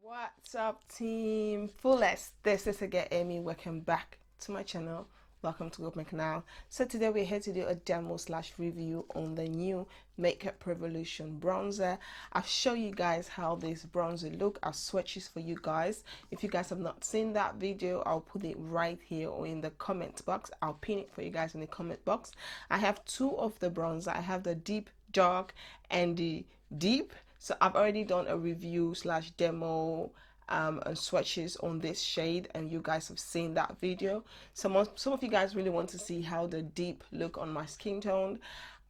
What's up, team Fullest? This is again Amy. Welcome back to my channel. Welcome to my canal. So today we're here to do a demo / review on the new Makeup Revolution bronzer. I'll show you guys how this bronzer look as swatches for you guys. If you guys have not seen that video, I'll put it right here or in the comment box. I'll pin it for you guys in the comment box. I have two of the bronzer. I have the deep dark and the deep. So I've already done a review / demo and swatches on this shade, and you guys have seen that video. Some of you guys really want to see how the deep look on my skin tone.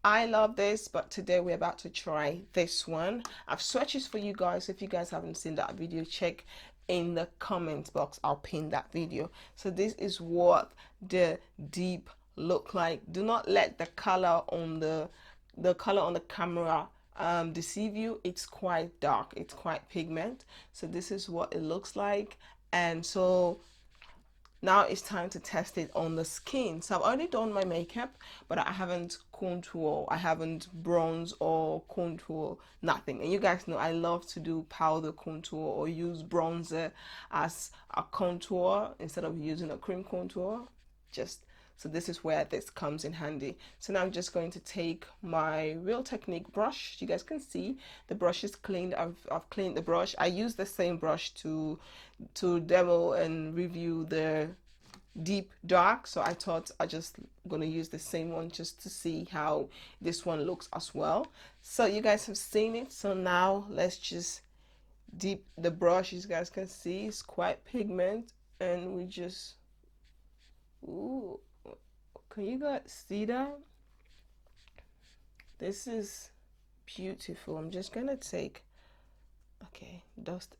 I love this, but today we're about to try this one. I've swatches for you guys. If you guys haven't seen that video, check in the comment box. I'll pin that video. So this is what the deep look like. Do not let the color on the camera deceive you. It's quite dark, it's quite pigment. So this is what it looks like, and so now it's time to test it on the skin. So I've already done my makeup, but I haven't contour, I haven't bronze or contour, nothing. And you guys know I love to do powder contour or use bronzer as a contour instead of using a cream contour. So this is where this comes in handy. So now I'm just going to take my Real Technique brush. You guys can see the brush is cleaned. I've cleaned the brush. I use the same brush to demo and review the deep dark, so I thought I just gonna use the same one just to see how this one looks as well. So you guys have seen it, so now let's just dip the brush. You guys can see it's quite pigment, and we just, ooh, can you guys see that? This is beautiful. I'm just gonna take, okay, dust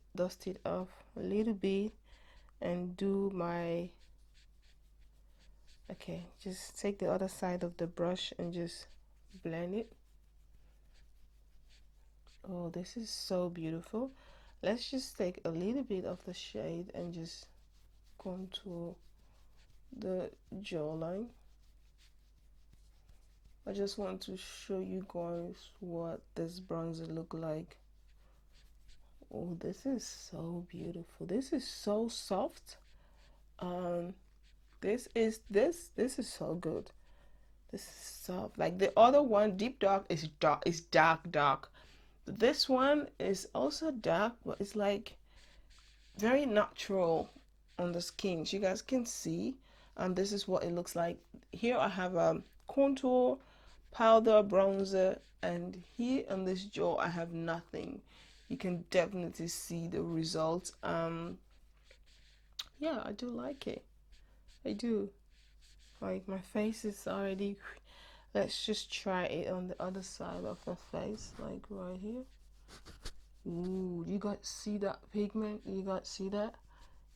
it off a little bit and do my, okay, just take the other side of the brush and just blend it. Oh, this is so beautiful. Let's just take a little bit of the shade and just contour the jawline. I just want to show you guys what this bronzer look like. Oh, this is so beautiful. This is so soft. This is so good. This is soft. Like the other one, deep dark, is dark. This one is also dark, but it's like very natural on the skin. So you guys can see, and this is what it looks like. Here I have a contour, powder, bronzer, and here on this jaw I have nothing. You can definitely see the results. Yeah, I do like it. I do. Like my face is already, let's just try it on the other side of the face, like right here. Ooh, you guys see that pigment? You guys see that?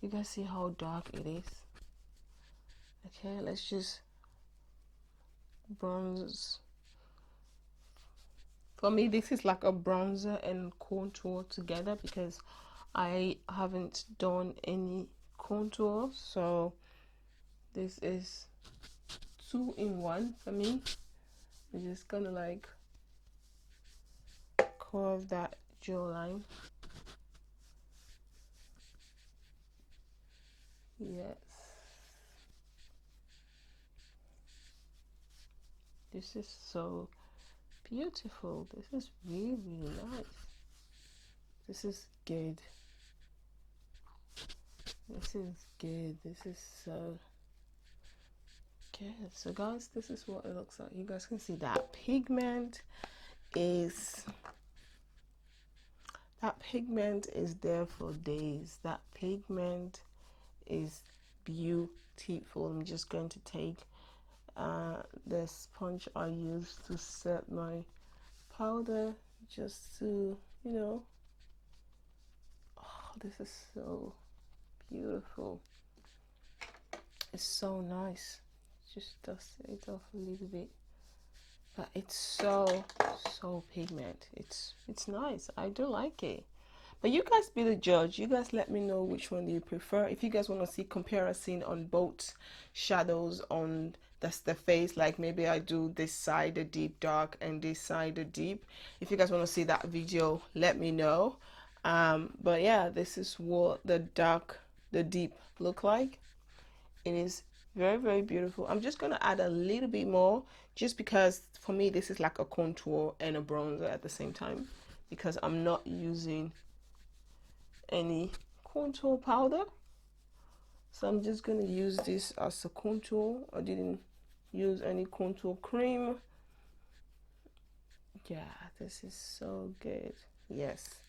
You guys see how dark it is? Okay, let's just bronze. For me, this is like a bronzer and contour together because I haven't done any contour, so this is 2-in-1 for me. I'm just gonna like curve that jawline. Yes, this is so beautiful. This is really nice. This is good. This is good. This is so good. So guys, this is what it looks like. You guys can see that pigment is there for days. That pigment is beautiful. I'm just going to take the sponge I used to set my powder, just to, you know, oh, this is so beautiful. It's so nice. Just dust it off a little bit, but it's so pigment. It's nice. I do like it. But you guys be the judge. You guys let me know which one do you prefer. If you guys want to see comparison on both shadows on the face, like maybe I do this side the deep dark and this side the deep. If you guys want to see that video, let me know. But yeah, this is what the deep look like. It is very, very beautiful. I'm just going to add a little bit more just because for me this is like a contour and a bronzer at the same time, because I'm not using any contour powder. So I'm just going to use this as a contour. I didn't use any contour cream. Yeah, this is so good. Yes,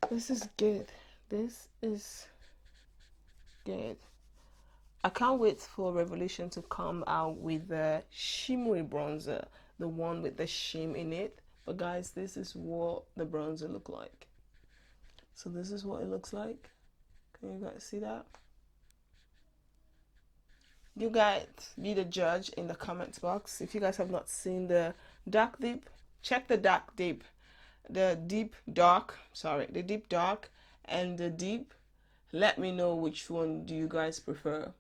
this is good. This is good. I can't wait for Revolution to come out with the shimmery bronzer, the one with the shim in it. But guys, this is what the bronzer look like. So this is what it looks like. Can you guys see that? You guys be the judge in the comments box. If you guys have not seen the dark deep, check the dark deep. The deep dark, sorry, the deep dark and the deep. Let me know which one do you guys prefer.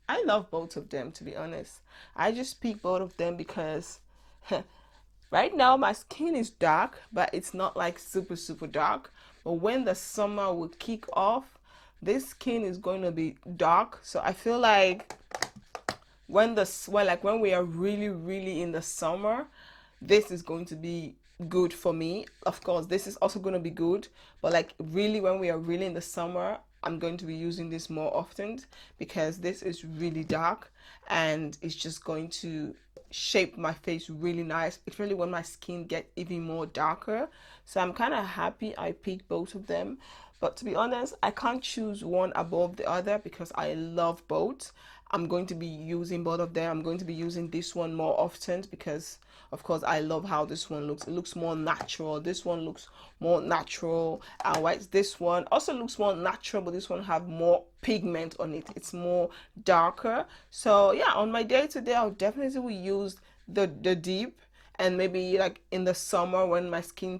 I love both of them, to be honest. I just pick both of them because right now my skin is dark, but it's not like super, super dark. But when the summer will kick off, this skin is going to be dark. So I feel like when we are really, really in the summer, this is going to be good for me. Of course, this is also going to be good, but like really when we are really in the summer, I'm going to be using this more often because this is really dark and it's just going to shape my face really nice, especially when my skin gets even more darker. So I'm kind of happy I picked both of them. But to be honest, I can't choose one above the other because I love both. I'm going to be using both of them. I'm going to be using this one more often because of course I love how this one looks. It looks more natural. This one looks more natural, and white this one also looks more natural, but this one have more pigment on it. It's more darker. So yeah, on my day to day I'll definitely use the deep, and maybe like in the summer when my skin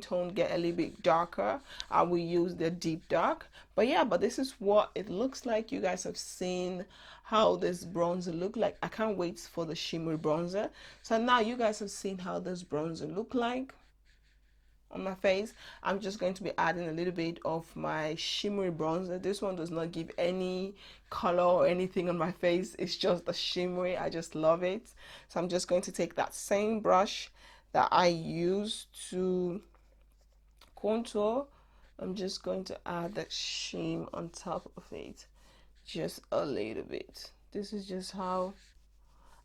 tone get a little bit darker, I will use the deep dark. But yeah, but this is what it looks like. You guys have seen how this bronzer look like. I can't wait for the shimmery bronzer. So now you guys have seen how this bronzer look like on my face. I'm just going to be adding a little bit of my shimmery bronzer. This one does not give any color or anything on my face. It's just the shimmery. I just love it. So I'm just going to take that same brush that I use to contour. I'm just going to add that shim on top of it, just a little bit. This is just how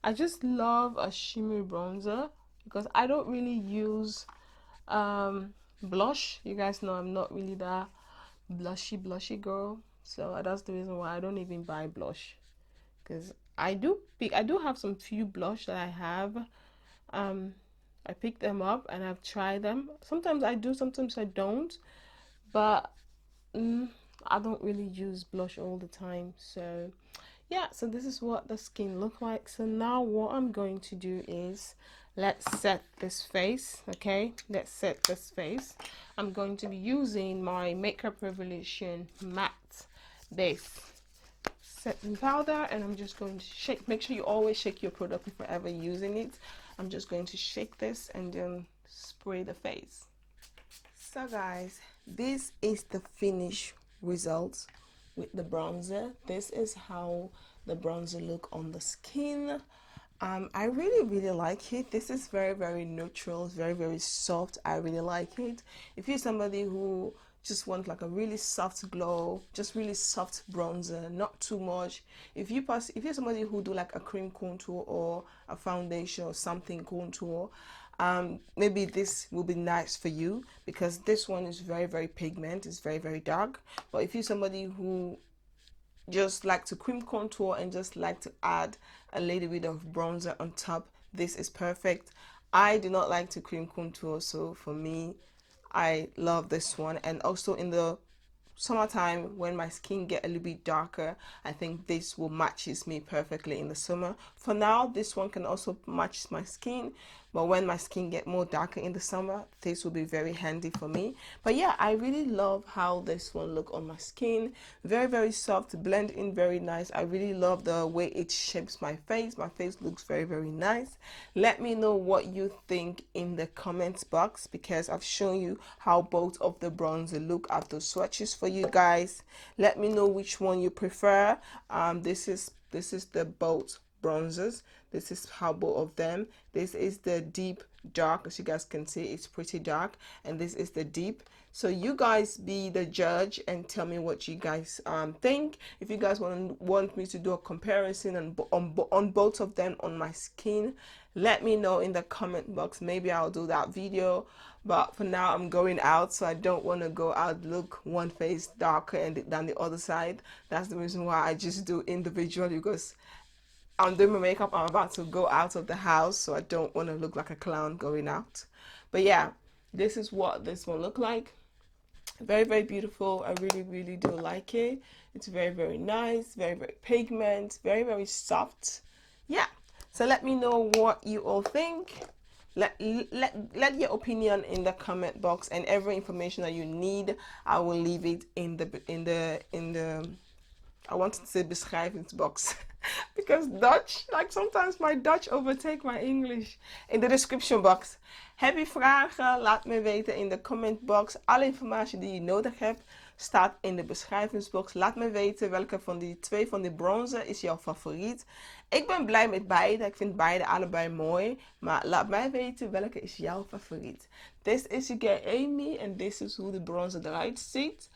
I just love a shimmery bronzer because I don't really use blush. You guys know I'm not really that blushy girl, so that's the reason why I don't even buy blush, because I do have some few blush that I have. I pick them up and I've tried them. Sometimes I do, sometimes I don't, but I don't really use blush all the time. So yeah, so this is what the skin look like. So now what I'm going to do is let's set this face. Okay, let's set this face. I'm going to be using my Makeup Revolution matte base setting powder, and I'm just going to shake. Make sure you always shake your product before ever using it. I'm just going to shake this and then spray the face. So guys, this is the finished result with the bronzer. This is how the bronzer look on the skin. I really like it. This is very neutral. It's very soft. I really like it. If you're somebody who just want like a really soft glow, just really soft bronzer, not too much. If you're somebody who do like a cream contour or a foundation or something contour, maybe this will be nice for you because this one is very pigment. It's very dark. But if you're somebody who just like to cream contour and just like to add a little bit of bronzer on top, this is perfect. I do not like to cream contour, so for me, I love this one. And also in the summertime when my skin get a little bit darker, I think this will matches me perfectly in the summer. For now, this one can also match my skin, but when my skin get more darker in the summer, this will be very handy for me. But yeah, I really love how this one look on my skin. Very, very soft, blend in very nice. I really love the way it shapes my face. My face looks very, very nice. Let me know what you think in the comments box, because I've shown you how both of the bronzer look after swatches for you guys. Let me know which one you prefer. This is the both bronzers. This is how both of them. This is the deep dark, as you guys can see, it's pretty dark, and this is the deep. So you guys be the judge and tell me what you guys think. If you guys want me to do a comparison on both of them on my skin, let me know in the comment box. Maybe I'll do that video, but for now I'm going out, so I don't want to go out look one face darker than the other side. That's the reason why I just do individually, because I'm doing my makeup. I'm about to go out of the house, so I don't want to look like a clown going out. But yeah, this is what this one look like. Very, very beautiful. I really, really do like it. It's very, very nice, very, very pigment, very, very soft. Yeah, so let me know what you all think. Let your opinion in the comment box, and every information that you need, I will leave it in the I wanted to say beschrijvingsbox because Dutch, like sometimes my Dutch overtake my English. In de description box. Heb je vragen? Laat me weten in de comment box. Alle informatie die je nodig hebt staat in de beschrijvingsbox. Laat me weten welke van die twee van die bronzen is jouw favoriet. Ik ben blij met beide. Ik vind beide allebei mooi. Maar laat mij weten welke is jouw favoriet. Dit is je girl Amy en dit is hoe de bronzer eruit ziet.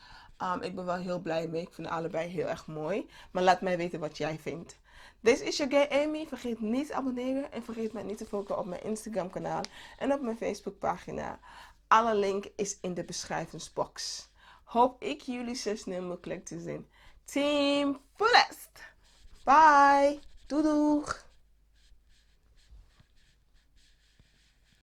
Ik ben wel heel blij mee. Ik vind allebei heel erg mooi. Maar laat mij weten wat jij vindt. Dit is je gay Amy. Vergeet niet te abonneren. En vergeet mij niet te volgen op mijn Instagram kanaal. En op mijn Facebook pagina. Alle link is in de beschrijvingsbox. Hoop ik jullie zo snel mogelijk te zien. Team Fullest. Bye. Doei doeg.